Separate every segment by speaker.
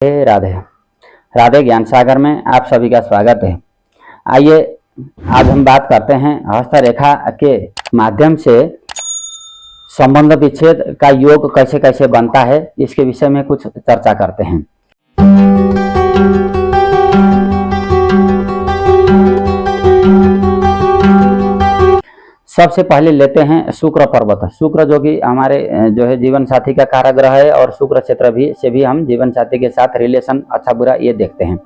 Speaker 1: राधे राधे ज्ञान सागर में आप सभी का स्वागत है। आइए आज हम बात करते हैं हस्तरेखा के माध्यम से संबंध विच्छेद का योग कैसे कैसे बनता है, इसके विषय में कुछ चर्चा करते हैं। सबसे पहले लेते हैं शुक्र पर्वत। शुक्र जो कि हमारे जो है जीवन साथी का कारक ग्रह है और शुक्र क्षेत्र भी से भी हम जीवन साथी के साथ रिलेशन अच्छा बुरा ये देखते हैं।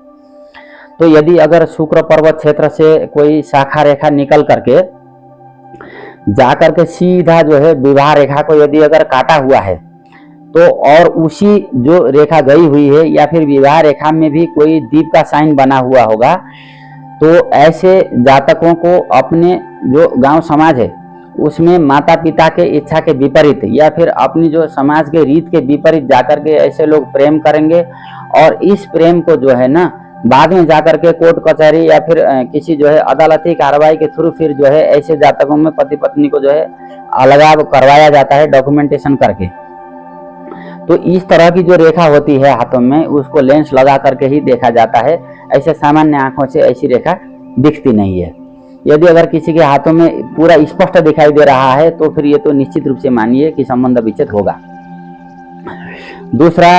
Speaker 1: तो यदि अगर शुक्र पर्वत क्षेत्र से कोई शाखा रेखा निकल करके जा करके सीधा जो है विवाह रेखा को यदि अगर काटा हुआ है तो और उसी जो रेखा गई हुई है या फिर विवाह रेखा में भी कोई दीप का साइन बना हुआ होगा, तो ऐसे जातकों को अपने जो गांव समाज है उसमें माता पिता के इच्छा के विपरीत या फिर अपनी जो समाज के रीत के विपरीत जाकर के ऐसे लोग प्रेम करेंगे और इस प्रेम को जो है ना बाद में जाकर के कोर्ट कचहरी या फिर किसी जो है अदालती कार्रवाई के थ्रू फिर जो है ऐसे जातकों में पति पत्नी को जो है अलगाव करवाया जाता है डॉक्यूमेंटेशन करके। तो इस तरह की जो रेखा होती है हाथों में उसको लेंस लगा करके ही देखा जाता है, ऐसे सामान्य आंखों से ऐसी रेखा दिखती नहीं है। यदि अगर किसी के हाथों में पूरा स्पष्ट दिखाई दे रहा है तो फिर ये तो निश्चित रूप से मानिए कि संबंध विच्छेद होगा। दूसरा,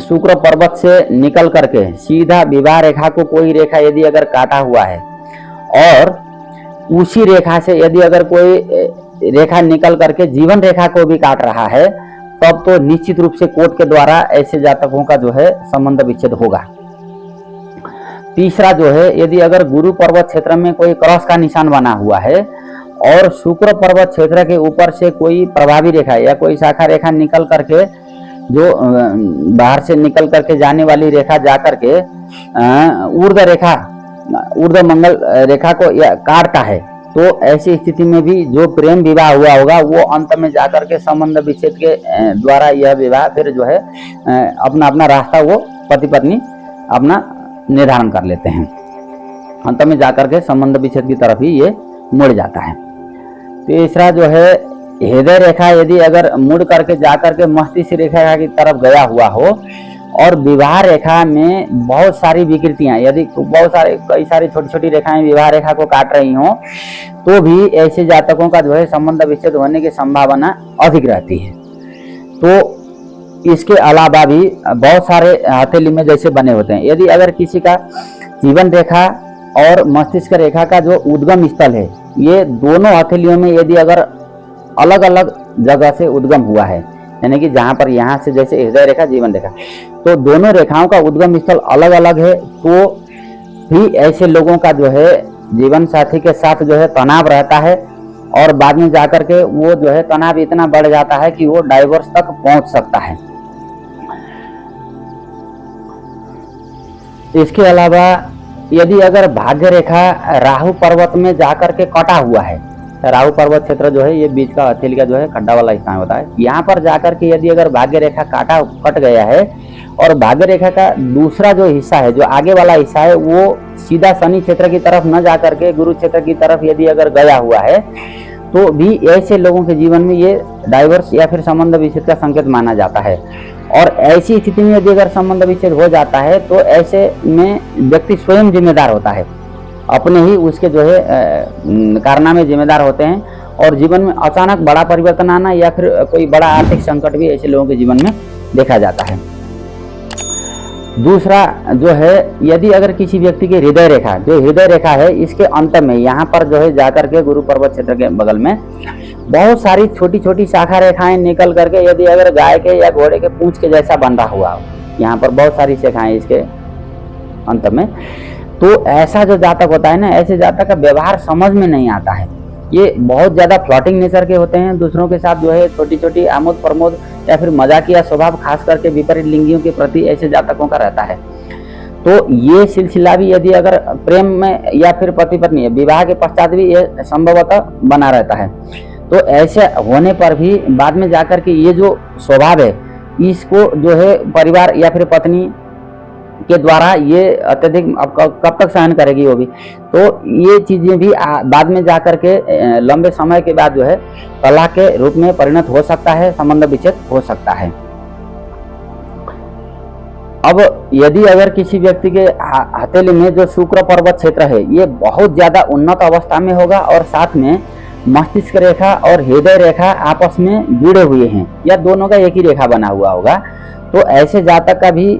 Speaker 1: शुक्र पर्वत से निकल करके सीधा विवाह रेखा को कोई रेखा यदि अगर काटा हुआ है और उसी रेखा से यदि अगर कोई रेखा निकल करके जीवन रेखा को भी काट रहा है तब तो निश्चित रूप से कोर्ट के द्वारा ऐसे जातकों का जो है संबंध विच्छेद होगा। तीसरा जो है, यदि अगर गुरु पर्वत क्षेत्र में कोई क्रॉस का निशान बना हुआ है और शुक्र पर्वत क्षेत्र के ऊपर से कोई प्रभावी रेखा या कोई शाखा रेखा निकल करके जो बाहर से निकल करके जाने वाली रेखा जा करके ऊर्ध्व मंगल रेखा को या काटता है, तो ऐसी स्थिति में भी जो प्रेम विवाह हुआ होगा वो अंत में जाकर के संबंध विच्छेद के द्वारा यह विवाह फिर जो है अपना अपना रास्ता वो पति पत्नी अपना निर्धारण कर लेते हैं। अंत में जाकर के संबंध विच्छेद की तरफ ही ये मुड़ जाता है। तीसरा जो है, हृदय रेखा यदि अगर मुड़ करके जाकर के मस्तिष्क रेखा की तरफ गया हुआ हो और विवाह रेखा में बहुत सारी विकृतियां यदि कई सारी छोटी छोटी रेखाएं विवाह रेखा को काट रही हों तो भी ऐसे जातकों का जो है संबंध विच्छेद होने की संभावना अधिक रहती है। तो इसके अलावा भी बहुत सारे हथेली में जैसे बने होते हैं, यदि अगर किसी का जीवन रेखा और मस्तिष्क रेखा का जो उद्गम स्थल है ये दोनों हथेलियों में यदि अगर अलग अलग जगह से उद्गम हुआ है, यानी कि जहां पर यहाँ से जैसे हृदय रेखा जीवन रेखा, तो दोनों रेखाओं का उद्गम स्थल अलग अलग है, तो भी ऐसे लोगों का जो है जीवन साथी के साथ जो है तनाव रहता है और बाद में जाकर के वो जो है तनाव इतना बढ़ जाता है कि वो डाइवोर्स तक पहुंच सकता है। इसके अलावा यदि अगर भाग्य रेखा राहु पर्वत में जाकर के कटा हुआ है, राहु पर्वत क्षेत्र जो है ये बीच का हथेली का जो है खड्डा वाला स्थान होता है, यहाँ पर जाकर के यदि अगर भाग्य रेखा कट गया है और भाग्य रेखा का दूसरा जो हिस्सा है जो आगे वाला हिस्सा है वो सीधा शनि क्षेत्र की तरफ न जाकर के गुरु क्षेत्र की तरफ यदि अगर गया हुआ है तो भी ऐसे लोगों के जीवन में ये डाइवोर्स या फिर संबंध विच्छेद का संकेत माना जाता है। और ऐसी स्थिति में यदि अगर संबंध विच्छेद हो जाता है तो ऐसे में व्यक्ति स्वयं जिम्मेदार होता है, अपने ही उसके जो है कारनामे जिम्मेदार होते हैं और जीवन में अचानक बड़ा परिवर्तन आना या फिर कोई बड़ा आर्थिक संकट भी ऐसे लोगों के जीवन में देखा जाता है। दूसरा जो है, यदि अगर किसी व्यक्ति की हृदय रेखा है इसके अंत में यहाँ पर जो है जाकर के गुरु पर्वत क्षेत्र के बगल में बहुत सारी छोटी छोटी शाखा रेखाएं निकल करके यदि अगर गाय के या घोड़े के पूंछ के जैसा बंधा हुआ, यहाँ पर बहुत सारी शाखाएं इसके अंत में, तो ऐसा जो जातक होता है ना, ऐसे जातक का व्यवहार समझ में नहीं आता है। ये बहुत ज्यादा फ्लर्टिंग नेचर के होते हैं, दूसरों के साथ जो है छोटी छोटी आमोद प्रमोद या फिर मजाकिया स्वभाव खास करके विपरीत लिंगियों के प्रति ऐसे जातकों का रहता है। तो ये सिलसिला भी यदि अगर प्रेम में या फिर पति पत्नी विवाह के पश्चात भी ये संभवतः बना रहता है, तो ऐसे होने पर भी बाद में जाकर के ये जो स्वभाव है इसको जो है परिवार या फिर पत्नी के द्वारा ये अत्यधिक कब तक सहन करेगी वो भी, तो ये चीजें भी बाद में जाकर के लंबे समय के बाद जो है तलाक के रूप में परिणत हो सकता है, संबंध विच्छेद हो सकता है। अब यदि अगर किसी व्यक्ति के हथेली में जो शुक्र पर्वत क्षेत्र है ये बहुत ज़्यादा उन्नत अवस्था में होगा और साथ में मस्तिष्क रेखा और हृदय रेखा आपस में जुड़े हुए हैं या दोनों का एक ही रेखा बना हुआ होगा, तो ऐसे जातक का भी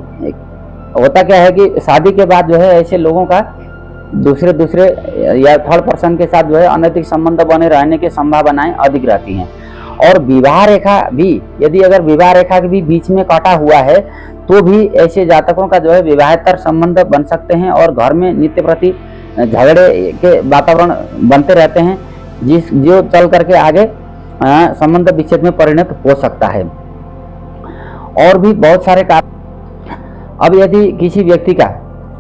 Speaker 1: होता क्या है कि शादी के बाद जो है ऐसे लोगों का दूसरे या थर्ड पर्सन के साथ जो है अनैतिक संबंध बने रहने की संभावनाएं अधिक रहती हैं। और विवाह रेखा भी, यदि अगर विवाह रेखा के भी बीच में कटा हुआ है तो भी ऐसे जातकों का जो है विवाहेतर संबंध बन सकते हैं और घर में नित्य प्रति झगड़े के वातावरण बनते रहते हैं, जो चल करके आगे संबंध विच्छेद में परिणत हो सकता है। और भी बहुत सारे कारण। अब यदि किसी व्यक्ति का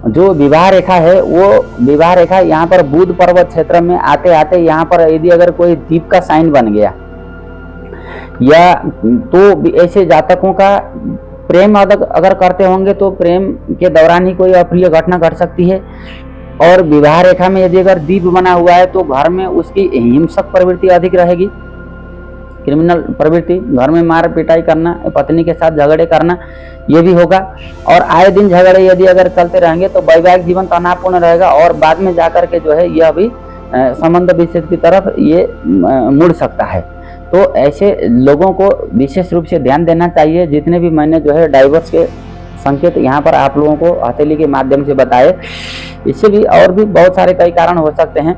Speaker 1: जो विवाह रेखा है वो विवाह रेखा यहाँ पर बुध पर्वत क्षेत्र में आते आते यहाँ पर यदि अगर कोई द्वीप का साइन बन गया या तो ऐसे जातकों का प्रेम अगर करते होंगे तो प्रेम के दौरान ही कोई अप्रिय घटना घट सकती है। और विवाह रेखा में यदि अगर द्वीप बना हुआ है तो घर में उसकी हिंसक प्रवृत्ति अधिक रहेगी, क्रिमिनल प्रवृत्ति, घर में मार पिटाई करना, पत्नी के साथ झगड़े करना, ये भी होगा। और आए दिन झगड़े यदि अगर चलते रहेंगे तो वैवाहिक जीवन तनावपूर्ण रहेगा और बाद में जाकर के जो है यह भी संबंध विच्छेद की तरफ ये मुड़ सकता है। तो ऐसे लोगों को विशेष रूप से ध्यान देना चाहिए। जितने भी मैंने जो है डाइवोर्स के संकेत यहाँ पर आप लोगों को हथेली के माध्यम से बताए, इससे भी और भी बहुत सारे कई कारण हो सकते हैं,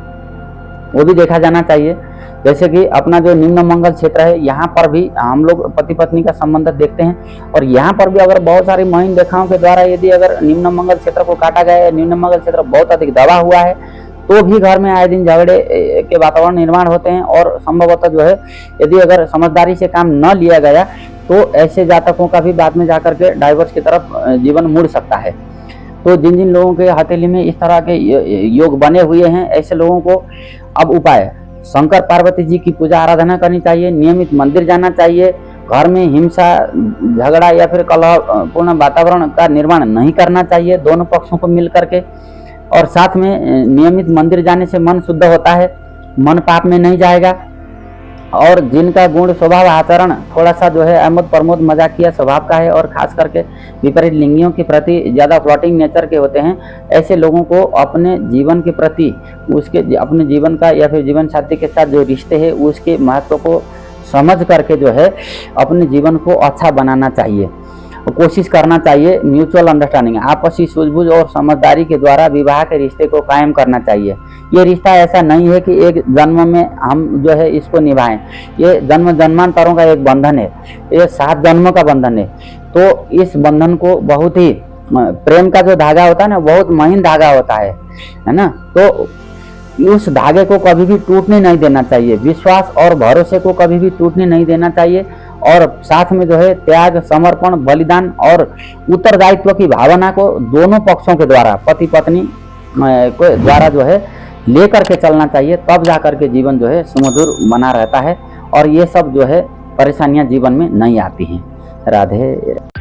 Speaker 1: वो भी देखा जाना चाहिए। जैसे कि अपना जो निम्न मंगल क्षेत्र है यहाँ पर भी हम लोग पति पत्नी का संबंध देखते हैं और यहाँ पर भी अगर बहुत सारी महीन रेखाओं के द्वारा यदि अगर निम्न मंगल क्षेत्र को काटा गया है, निम्न मंगल क्षेत्र बहुत अधिक दबा हुआ है, तो भी घर में आए दिन झगड़े के वातावरण निर्माण होते हैं। और संभवतः जो है यदि अगर समझदारी से काम न लिया गया तो ऐसे जातकों का भी बाद में जाकर के डाइवोर्स की तरफ जीवन मुड़ सकता है। तो जिन जिन लोगों के हथेली में इस तरह के योग बने हुए हैं, ऐसे लोगों को अब उपाय शंकर पार्वती जी की पूजा आराधना करनी चाहिए, नियमित मंदिर जाना चाहिए, घर में हिंसा झगड़ा या फिर कलहपूर्ण वातावरण का निर्माण नहीं करना चाहिए दोनों पक्षों को मिल करके। और साथ में नियमित मंदिर जाने से मन शुद्ध होता है, मन पाप में नहीं जाएगा। और जिनका गुण स्वभाव आचरण थोड़ा सा जो है अहमद प्रमोद मजाकिया स्वभाव का है और खास करके विपरीत लिंगियों के प्रति ज़्यादा फ्लर्टिंग नेचर के होते हैं, ऐसे लोगों को अपने जीवन के प्रति उसके अपने जीवन का या फिर जीवन साथी के साथ जो रिश्ते हैं उसके महत्व को समझ करके जो है अपने जीवन को अच्छा बनाना चाहिए, कोशिश करना चाहिए। म्यूचुअल अंडरस्टैंडिंग, आपसी सूझबूझ और समझदारी के द्वारा विवाह के रिश्ते को कायम करना चाहिए। ये रिश्ता ऐसा नहीं है कि एक जन्म में हम जो है इसको निभाएं, ये जन्म जन्मांतरों का एक बंधन है, ये 7 जन्मों का बंधन है। तो इस बंधन को बहुत ही प्रेम का जो धागा होता है ना, बहुत महीन धागा होता है ना, तो उस धागे को कभी भी टूटने नहीं देना चाहिए, विश्वास और भरोसे को कभी भी टूटने नहीं देना चाहिए। और साथ में जो है त्याग, समर्पण, बलिदान और उत्तरदायित्व की भावना को दोनों पक्षों के द्वारा, पति पत्नी को द्वारा जो है लेकर के चलना चाहिए, तब जाकर के जीवन जो है सुमधुर बना रहता है और ये सब जो है परेशानियां जीवन में नहीं आती हैं। राधे।